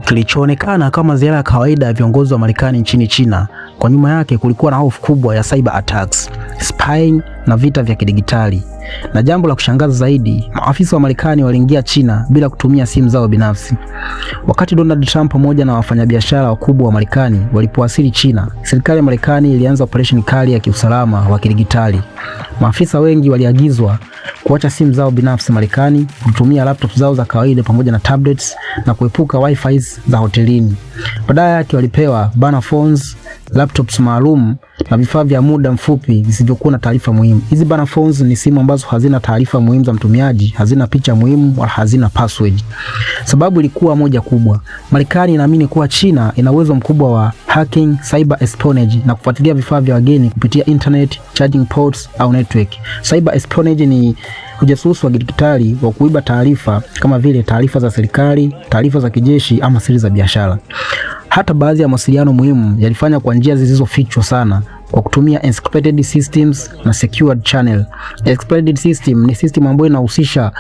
Kilichoonekana kama ziara ya kawaida ya viongozi wa Marekani nchini China, kwa nyuma yake kulikuwa na hofu kubwa ya cyber attacks, spying na vita vya kidigitali. Na jambo la kushangaza zaidi, maafisa wa Marekani waliingia China bila kutumia simu zao binafsi. Wakati Donald Trump pamoja na wafanyabiashara wakubwa wa Marekani walipowasili China, serikali ya Marekani ilianza operation kali ya kiusalama wa kidigitali. Maafisa wengi waliagizwa kuacha simu zao binafsi Marekani, kutumia laptops zao za kawaida pamoja na tablets na kuepuka wifi za hotelini. Badala yake walipewa burner phones, laptops maalum na vifaa vya muda mfupi visivyokuwa na taarifa muhimu. Hizi burner phones ni simu ambazo hazina taarifa muhimu za mtumiaji, hazina picha muhimu wala hazina password. Sababu ilikuwa moja kubwa. Marekani inaamini kuwa China ina uwezo mkubwa wa hacking, cyber espionage na kufuatilia vifaa vya wageni kupitia internet, charging ports au network. Cyber espionage ni ujasusi wa digitali wa kuiba taarifa kama vile taarifa za serikali, taarifa za kijeshi ama siri za biashara. Hata baadhi ya mawasiliano muhimu yalifanya kwa njia zisizofichwa sana kwa kutumia encrypted systems na secured channel. Encrypted system ni system ambayo inahusisha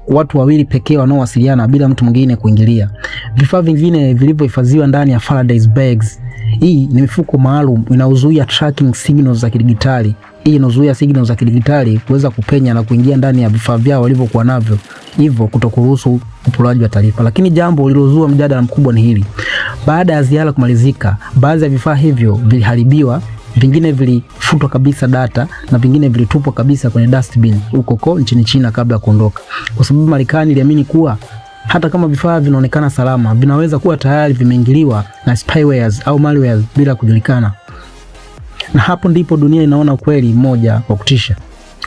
watu wawili pekee wanaowasiliana bila mtu mwingine kuingilia. Vifaa vingine vilivyohifadhiwa ndani ya Faraday's bags. Hii ni mifuko maalum inayozuia tracking signals za kidigitali. Hii inazuia signals za kidigitali kuweza kupenya na kuingia ndani ya vifaa vyao walivyokuwa navyo, hivyo kutokuruhusu upulaji wa taarifa. Lakini jambo lililozua mjadala mkubwa ni hili. Baada ya ziara kumalizika, baadhi ya vifaa hivyo viliharibiwa, vingine vilifutwa kabisa data na vingine vilitupwa kabisa kwenye dustbin huko nchini China kabla ya kuondoka. Kwa sababu Marekani iliamini kuwa hata kama vifaa vinaonekana salama, vinaweza kuwa tayari vimeingiliwa na spywares au malwares bila kujulikana. Na hapo ndipo dunia inaona ukweli mmoja wa kutisha,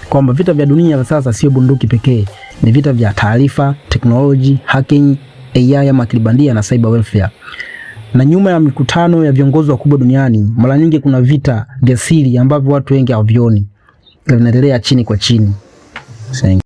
kwamba vita vya dunia vya sasa sio bunduki pekee, ni vita vya taarifa, technology, hacking, AI ama akili bandia na cyber warfare. Na nyuma ya mikutano ya viongozi wakubwa duniani, mara nyingi kuna vita vya siri ambavyo watu wengi hawavioni, vinaendelea chini kwa chini.